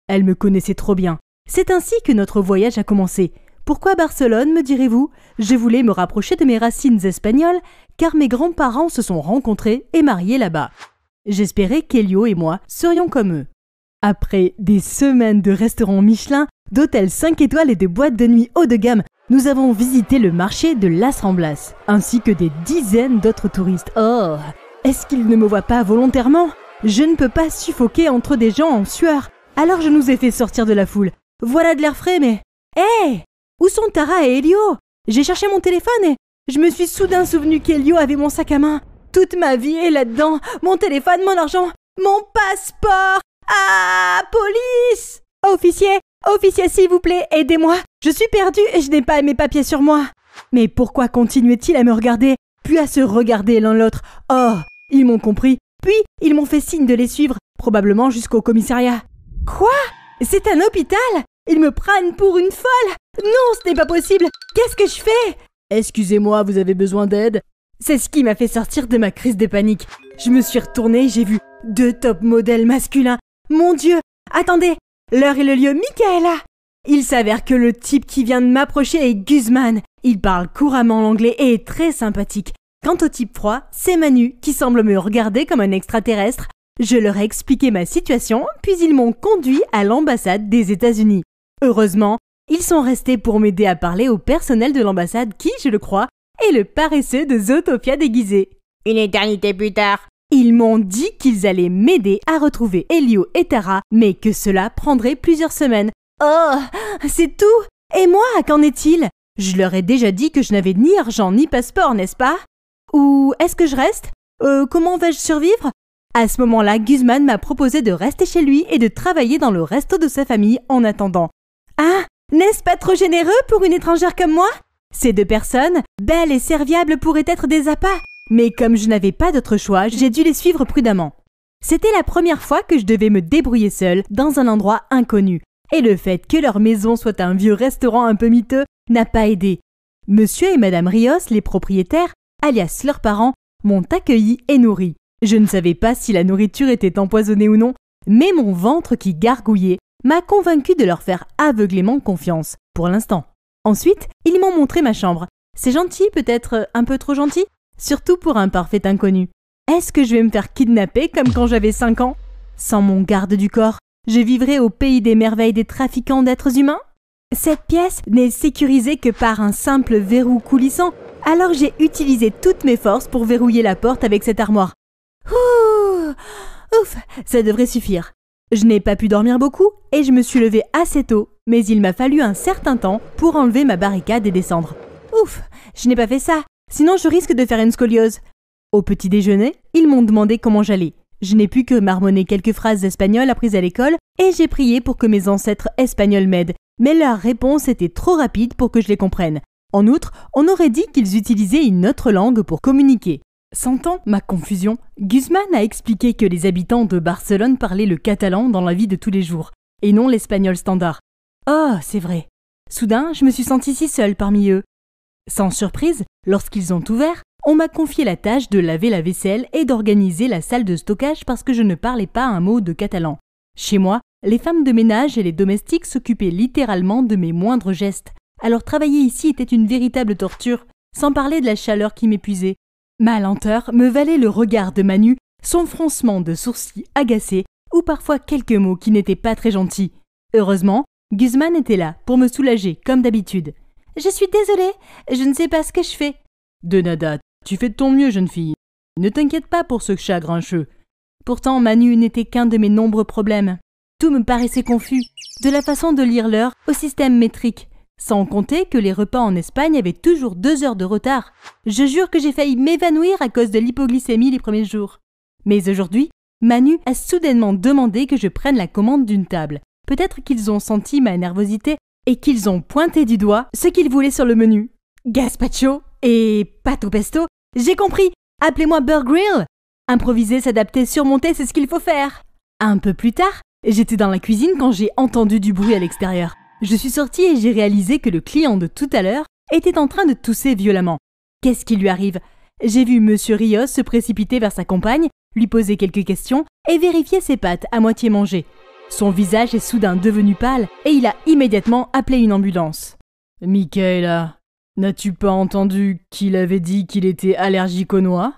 Elle me connaissait trop bien. C'est ainsi que notre voyage a commencé. Pourquoi Barcelone, me direz-vous? Je voulais me rapprocher de mes racines espagnoles, car mes grands-parents se sont rencontrés et mariés là-bas. J'espérais qu'Elio et moi serions comme eux. Après des semaines de restaurants Michelin, d'hôtels 5 étoiles et de boîtes de nuit haut de gamme, nous avons visité le marché de Las Ramblas, ainsi que des dizaines d'autres touristes. Oh, est-ce qu'ils ne me voient pas volontairement? Je ne peux pas suffoquer entre des gens en sueur, alors je nous ai fait sortir de la foule. Voilà de l'air frais, mais... Hé! Où sont Tara et Elio? J'ai cherché mon téléphone et je me suis soudain souvenu qu'Elio avait mon sac à main. Toute ma vie est là-dedans. Mon téléphone, mon argent, mon passeport. Ah, police! Officier, s'il vous plaît, aidez-moi. Je suis perdue et je n'ai pas mes papiers sur moi. Mais pourquoi continuait-il à me regarder, puis à se regarder l'un l'autre? Oh, ils m'ont compris. Puis, ils m'ont fait signe de les suivre, probablement jusqu'au commissariat. Quoi? C'est un hôpital? Ils me prennent pour une folle? Non, ce n'est pas possible. Qu'est-ce que je fais? Excusez-moi, vous avez besoin d'aide? C'est ce qui m'a fait sortir de ma crise de panique. Je me suis retournée et j'ai vu 2 top modèles masculins. Mon Dieu! Attendez! L'heure et le lieu, Michaela! Il s'avère que le type qui vient de m'approcher est Guzman. Il parle couramment l'anglais et est très sympathique. Quant au type froid, c'est Manu, qui semble me regarder comme un extraterrestre. Je leur ai expliqué ma situation, puis ils m'ont conduit à l'ambassade des États-Unis. Heureusement, ils sont restés pour m'aider à parler au personnel de l'ambassade qui, je le crois, est le paresseux de Zootopia déguisé. Une éternité plus tard, ils m'ont dit qu'ils allaient m'aider à retrouver Elio et Tara, mais que cela prendrait plusieurs semaines. Oh, c'est tout? Et moi, qu'en est-il? Je leur ai déjà dit que je n'avais ni argent ni passeport, n'est-ce pas? Ou est-ce que je reste? Comment vais-je survivre? À ce moment-là, Guzman m'a proposé de rester chez lui et de travailler dans le resto de sa famille en attendant. Ah, n'est-ce pas trop généreux pour une étrangère comme moi? Ces 2 personnes, belles et serviables, pourraient être des appâts. Mais comme je n'avais pas d'autre choix, j'ai dû les suivre prudemment. C'était la première fois que je devais me débrouiller seule dans un endroit inconnu. Et le fait que leur maison soit un vieux restaurant un peu miteux n'a pas aidé. Monsieur et Madame Rios, les propriétaires, alias leurs parents, m'ont accueilli et nourri. Je ne savais pas si la nourriture était empoisonnée ou non, mais mon ventre qui gargouillait m'a convaincu de leur faire aveuglément confiance, pour l'instant. Ensuite, ils m'ont montré ma chambre. C'est gentil, peut-être un peu trop gentil, surtout pour un parfait inconnu. Est-ce que je vais me faire kidnapper comme quand j'avais 5 ans? Sans mon garde du corps, je vivrai au pays des merveilles des trafiquants d'êtres humains? Cette pièce n'est sécurisée que par un simple verrou coulissant, alors j'ai utilisé toutes mes forces pour verrouiller la porte avec cette armoire. Ouh, ouf, ça devrait suffire. Je n'ai pas pu dormir beaucoup et je me suis levée assez tôt, mais il m'a fallu un certain temps pour enlever ma barricade et descendre. Ouf, je n'ai pas fait ça, sinon je risque de faire une scoliose. Au petit déjeuner, ils m'ont demandé comment j'allais. Je n'ai pu que marmonner quelques phrases espagnoles apprises à l'école et j'ai prié pour que mes ancêtres espagnols m'aident, mais leur réponse était trop rapide pour que je les comprenne. En outre, on aurait dit qu'ils utilisaient une autre langue pour communiquer. Sentant ma confusion, Guzman a expliqué que les habitants de Barcelone parlaient le catalan dans la vie de tous les jours, et non l'espagnol standard. Oh, c'est vrai. Soudain, je me suis sentie si seule parmi eux. Sans surprise, lorsqu'ils ont ouvert, on m'a confié la tâche de laver la vaisselle et d'organiser la salle de stockage parce que je ne parlais pas un mot de catalan. Chez moi, les femmes de ménage et les domestiques s'occupaient littéralement de mes moindres gestes. Alors travailler ici était une véritable torture, sans parler de la chaleur qui m'épuisait. Ma lenteur me valait le regard de Manu, son froncement de sourcils agacé ou parfois quelques mots qui n'étaient pas très gentils. Heureusement, Guzman était là pour me soulager comme d'habitude. « Je suis désolée, je ne sais pas ce que je fais. »« De nada, tu fais de ton mieux, jeune fille. » Ne t'inquiète pas pour ce chat grincheux. Pourtant, Manu n'était qu'un de mes nombreux problèmes. Tout me paraissait confus, de la façon de lire l'heure au système métrique. Sans compter que les repas en Espagne avaient toujours 2 heures de retard. Je jure que j'ai failli m'évanouir à cause de l'hypoglycémie les premiers jours. Mais aujourd'hui, Manu a soudainement demandé que je prenne la commande d'une table. Peut-être qu'ils ont senti ma nervosité et qu'ils ont pointé du doigt ce qu'ils voulaient sur le menu. Gazpacho et pâte au pesto. J'ai compris. Appelez-moi Bear Grylls. Improviser, s'adapter, surmonter, c'est ce qu'il faut faire. Un peu plus tard, j'étais dans la cuisine quand j'ai entendu du bruit à l'extérieur. Je suis sortie et j'ai réalisé que le client de tout à l'heure était en train de tousser violemment. Qu'est-ce qui lui arrive? J'ai vu Monsieur Rios se précipiter vers sa compagne, lui poser quelques questions et vérifier ses pâtes à moitié mangées. Son visage est soudain devenu pâle et il a immédiatement appelé une ambulance. « Michaela, n'as-tu pas entendu qu'il avait dit qu'il était allergique aux noix ?»«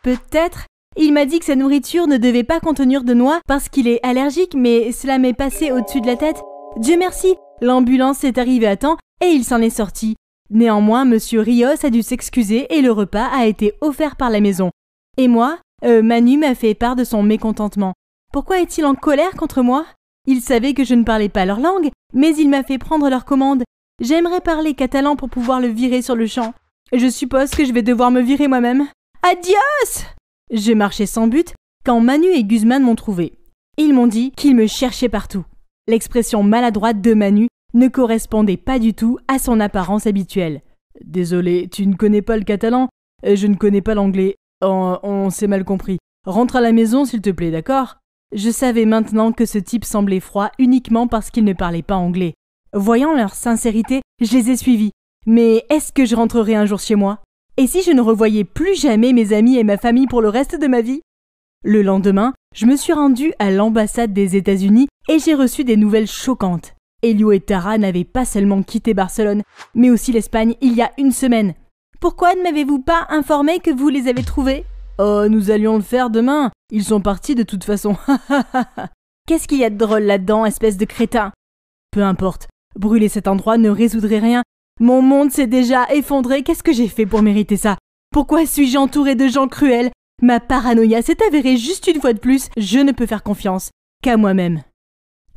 Peut-être. Il m'a dit que sa nourriture ne devait pas contenir de noix parce qu'il est allergique, mais cela m'est passé au-dessus de la tête. Dieu merci, l'ambulance est arrivée à temps et il s'en est sorti. Néanmoins, Monsieur Rios a dû s'excuser et le repas a été offert par la maison. Et moi, Manu m'a fait part de son mécontentement. Pourquoi est-il en colère contre moi? Il savait que je ne parlais pas leur langue, mais il m'a fait prendre leur commande. J'aimerais parler catalan pour pouvoir le virer sur le champ. Je suppose que je vais devoir me virer moi-même. Adios! Je marchais sans but quand Manu et Guzman m'ont trouvé. Ils m'ont dit qu'ils me cherchaient partout. L'expression maladroite de Manu ne correspondait pas du tout à son apparence habituelle. « Désolé, tu ne connais pas le catalan? Je ne connais pas l'anglais. On s'est mal compris. Rentre à la maison s'il te plaît, d'accord ?» Je savais maintenant que ce type semblait froid uniquement parce qu'il ne parlait pas anglais. Voyant leur sincérité, je les ai suivis. Mais est-ce que je rentrerai un jour chez moi? Et si je ne revoyais plus jamais mes amis et ma famille pour le reste de ma vie? Le lendemain, je me suis rendue à l'ambassade des États-Unis et j'ai reçu des nouvelles choquantes. Elio et Tara n'avaient pas seulement quitté Barcelone, mais aussi l'Espagne il y a 1 semaine. Pourquoi ne m'avez-vous pas informé que vous les avez trouvés? Oh, nous allions le faire demain. Ils sont partis de toute façon. Qu'est-ce qu'il y a de drôle là-dedans, espèce de crétin? Peu importe. Brûler cet endroit ne résoudrait rien. Mon monde s'est déjà effondré. Qu'est-ce que j'ai fait pour mériter ça? Pourquoi suis-je entourée de gens cruels? Ma paranoïa s'est avérée juste une fois de plus. Je ne peux faire confiance qu'à moi-même.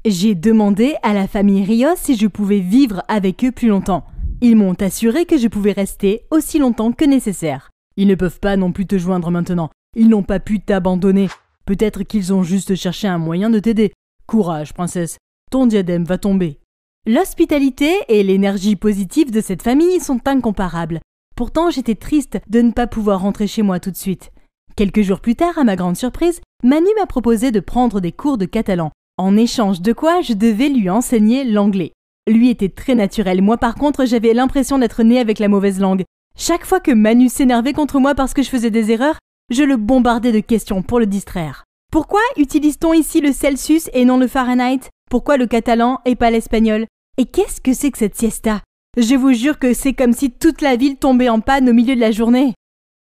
J'ai demandé à la famille Rios si je pouvais vivre avec eux plus longtemps. Ils m'ont assuré que je pouvais rester aussi longtemps que nécessaire. Ils ne peuvent pas non plus te joindre maintenant. Ils n'ont pas pu t'abandonner. Peut-être qu'ils ont juste cherché un moyen de t'aider. Courage, princesse. Ton diadème va tomber. L'hospitalité et l'énergie positive de cette famille sont incomparables. Pourtant, j'étais triste de ne pas pouvoir rentrer chez moi tout de suite. Quelques jours plus tard, à ma grande surprise, Manu m'a proposé de prendre des cours de catalan, en échange de quoi je devais lui enseigner l'anglais. Lui était très naturel, moi par contre j'avais l'impression d'être née avec la mauvaise langue. Chaque fois que Manu s'énervait contre moi parce que je faisais des erreurs, je le bombardais de questions pour le distraire. Pourquoi utilise-t-on ici le Celsius et non le Fahrenheit? Pourquoi le catalan et pas l'espagnol? Et qu'est-ce que c'est que cette siesta? Je vous jure que c'est comme si toute la ville tombait en panne au milieu de la journée.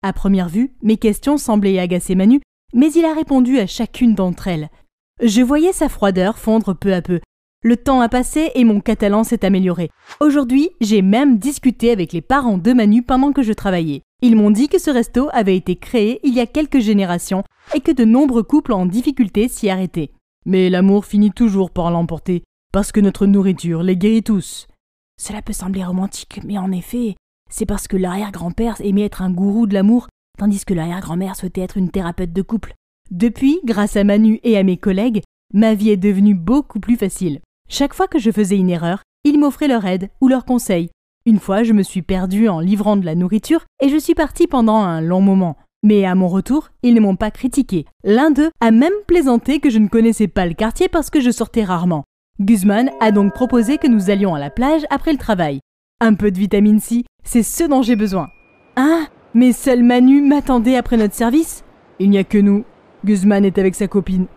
À première vue, mes questions semblaient agacer Manu, mais il a répondu à chacune d'entre elles. Je voyais sa froideur fondre peu à peu. Le temps a passé et mon catalan s'est amélioré. Aujourd'hui, j'ai même discuté avec les parents de Manu pendant que je travaillais. Ils m'ont dit que ce resto avait été créé il y a quelques générations et que de nombreux couples en difficulté s'y arrêtaient. Mais l'amour finit toujours par l'emporter, parce que notre nourriture les guérit tous. Cela peut sembler romantique, mais en effet, c'est parce que l'arrière-grand-père aimait être un gourou de l'amour, tandis que l'arrière-grand-mère souhaitait être une thérapeute de couple. Depuis, grâce à Manu et à mes collègues, ma vie est devenue beaucoup plus facile. Chaque fois que je faisais une erreur, ils m'offraient leur aide ou leurs conseils. Une fois, je me suis perdue en livrant de la nourriture et je suis partie pendant un long moment. Mais à mon retour, ils ne m'ont pas critiqué. L'un d'eux a même plaisanté que je ne connaissais pas le quartier parce que je sortais rarement. Guzman a donc proposé que nous allions à la plage après le travail. Un peu de vitamine C, c'est ce dont j'ai besoin. Hein? Mais seul Manu m'attendait après notre service? Il n'y a que nous. Guzman est avec sa copine.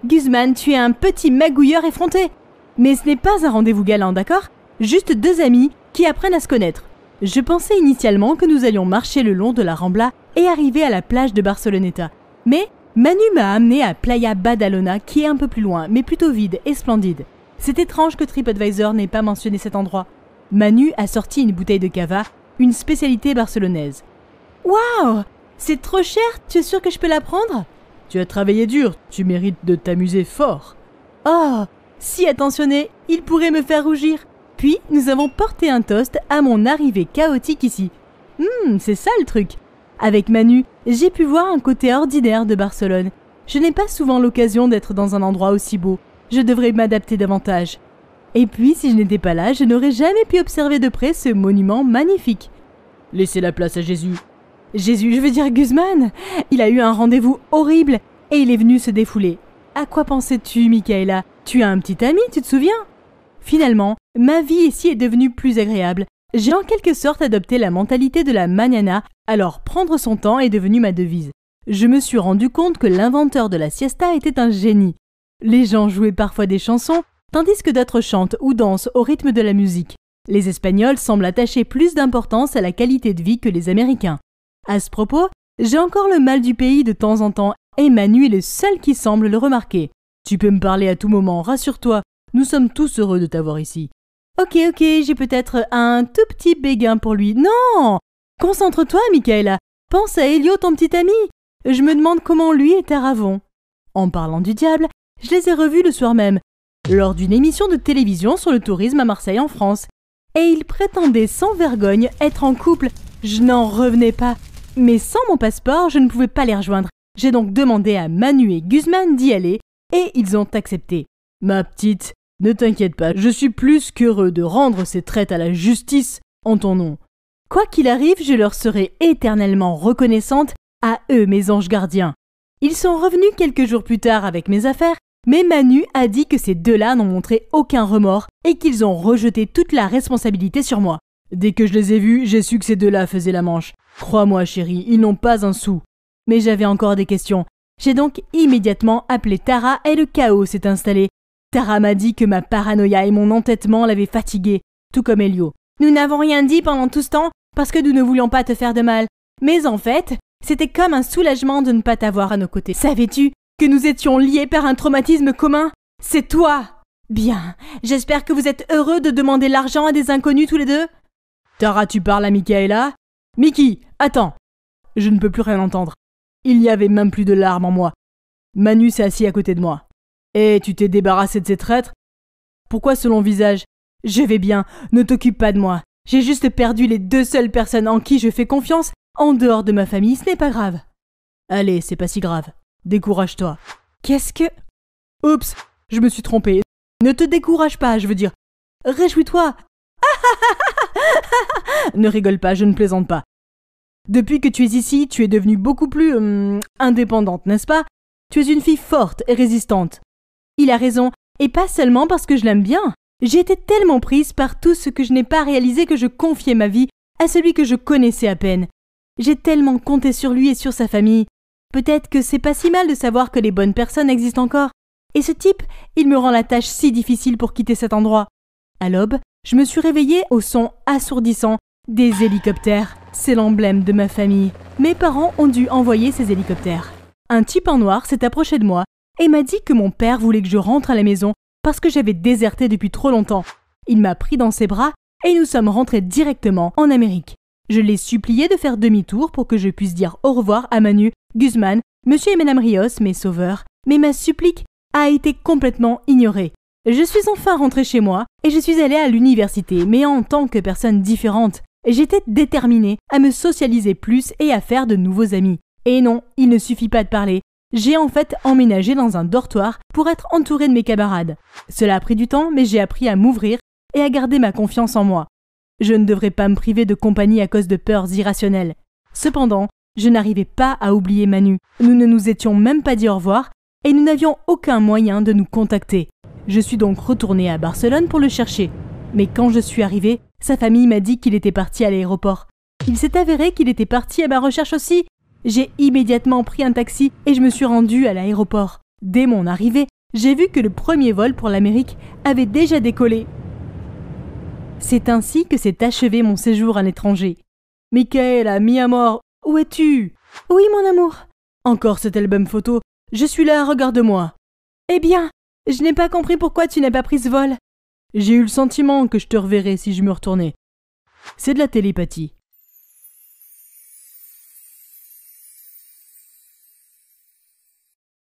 Guzman, tu es un petit magouilleur effronté. Mais ce n'est pas un rendez-vous galant, d'accord? Juste 2 amis qui apprennent à se connaître. Je pensais initialement que nous allions marcher le long de la Rambla et arriver à la plage de Barceloneta. Mais Manu m'a amené à Playa Badalona qui est un peu plus loin, mais plutôt vide et splendide. C'est étrange que TripAdvisor n'ait pas mentionné cet endroit. Manu a sorti une bouteille de cava, une spécialité barcelonaise. Waouh! C'est trop cher, tu es sûr que je peux la prendre? Tu as travaillé dur, tu mérites de t'amuser fort. Oh, si attentionné, il pourrait me faire rougir. Puis, nous avons porté un toast à mon arrivée chaotique ici. C'est ça le truc. Avec Manu, j'ai pu voir un côté ordinaire de Barcelone. Je n'ai pas souvent l'occasion d'être dans un endroit aussi beau. Je devrais m'adapter davantage. Et puis, si je n'étais pas là, je n'aurais jamais pu observer de près ce monument magnifique. Laissez la place à Jésus. Jésus, je veux dire Guzman. Il a eu un rendez-vous horrible et il est venu se défouler. À quoi pensais-tu, Michaela? Tu as un petit ami, tu te souviens? Finalement, ma vie ici est devenue plus agréable. J'ai en quelque sorte adopté la mentalité de la mañana, alors prendre son temps est devenu ma devise. Je me suis rendu compte que l'inventeur de la siesta était un génie. Les gens jouaient parfois des chansons, tandis que d'autres chantent ou dansent au rythme de la musique. Les Espagnols semblent attacher plus d'importance à la qualité de vie que les Américains. À ce propos, j'ai encore le mal du pays de temps en temps, et Manu est le seul qui semble le remarquer. Tu peux me parler à tout moment, rassure-toi, nous sommes tous heureux de t'avoir ici. Ok, j'ai peut-être un tout petit béguin pour lui. Non! Concentre-toi, Michaela. Pense à Elio, ton petit ami. Je me demande comment lui est à Ravon. En parlant du diable, je les ai revus le soir même, lors d'une émission de télévision sur le tourisme à Marseille en France. Et ils prétendaient sans vergogne être en couple. Je n'en revenais pas. Mais sans mon passeport, je ne pouvais pas les rejoindre. J'ai donc demandé à Manu et Guzman d'y aller, et ils ont accepté. Ma petite, ne t'inquiète pas, je suis plus qu'heureux de rendre ces traites à la justice en ton nom. Quoi qu'il arrive, je leur serai éternellement reconnaissante, à eux mes anges gardiens. Ils sont revenus quelques jours plus tard avec mes affaires, mais Manu a dit que ces deux-là n'ont montré aucun remords et qu'ils ont rejeté toute la responsabilité sur moi. Dès que je les ai vus, j'ai su que ces deux-là faisaient la manche. Crois-moi chérie, ils n'ont pas un sou. Mais j'avais encore des questions. J'ai donc immédiatement appelé Tara et le chaos s'est installé. Tara m'a dit que ma paranoïa et mon entêtement l'avaient fatiguée, tout comme Elio. Nous n'avons rien dit pendant tout ce temps parce que nous ne voulions pas te faire de mal. Mais en fait, c'était comme un soulagement de ne pas t'avoir à nos côtés. Savais-tu que nous étions liés par un traumatisme commun? C'est toi! Bien, j'espère que vous êtes heureux de demander l'argent à des inconnus tous les deux. Tara, tu parles à Michaela? Mickey, attends! Je ne peux plus rien entendre. Il n'y avait même plus de larmes en moi. Manu s'est assis à côté de moi. Et tu t'es débarrassé de ces traîtres? Pourquoi ce long visage? Je vais bien, ne t'occupe pas de moi. J'ai juste perdu les deux seules personnes en qui je fais confiance, en dehors de ma famille, ce n'est pas grave. Allez, c'est pas si grave. Décourage-toi. Qu'est-ce que... Oups, je me suis trompé. Ne te décourage pas, je veux dire. Réjouis-toi. Ne rigole pas, je ne plaisante pas. Depuis que tu es ici, tu es devenue beaucoup plus indépendante, n'est-ce pas? Tu es une fille forte et résistante. Il a raison, et pas seulement parce que je l'aime bien. J'ai été tellement prise par tout ce que je n'ai pas réalisé que je confiais ma vie à celui que je connaissais à peine. J'ai tellement compté sur lui et sur sa famille. Peut-être que c'est pas si mal de savoir que les bonnes personnes existent encore. Et ce type, il me rend la tâche si difficile pour quitter cet endroit. À l'aube, je me suis réveillée au son assourdissant des hélicoptères. C'est l'emblème de ma famille. Mes parents ont dû envoyer ces hélicoptères. Un type en noir s'est approché de moi et m'a dit que mon père voulait que je rentre à la maison parce que j'avais déserté depuis trop longtemps. Il m'a pris dans ses bras et nous sommes rentrés directement en Amérique. Je l'ai supplié de faire demi-tour pour que je puisse dire au revoir à Manu, Guzman, Monsieur et Madame Rios, mes sauveurs, mais ma supplique a été complètement ignorée. Je suis enfin rentrée chez moi et je suis allée à l'université, mais en tant que personne différente. J'étais déterminée à me socialiser plus et à faire de nouveaux amis. Et non, il ne suffit pas de parler. J'ai en fait emménagé dans un dortoir pour être entourée de mes camarades. Cela a pris du temps, mais j'ai appris à m'ouvrir et à garder ma confiance en moi. Je ne devrais pas me priver de compagnie à cause de peurs irrationnelles. Cependant, je n'arrivais pas à oublier Manu. Nous ne nous étions même pas dit au revoir et nous n'avions aucun moyen de nous contacter. Je suis donc retournée à Barcelone pour le chercher. Mais quand je suis arrivée, sa famille m'a dit qu'il était parti à l'aéroport. Il s'est avéré qu'il était parti à ma recherche aussi. J'ai immédiatement pris un taxi et je me suis rendue à l'aéroport. Dès mon arrivée, j'ai vu que le premier vol pour l'Amérique avait déjà décollé. C'est ainsi que s'est achevé mon séjour à l'étranger. Michaela, mi amor, où es-tu? Oui, mon amour. Encore cet album photo. Je suis là, regarde-moi. Eh bien, je n'ai pas compris pourquoi tu n'as pas pris ce vol. J'ai eu le sentiment que je te reverrais si je me retournais. C'est de la télépathie.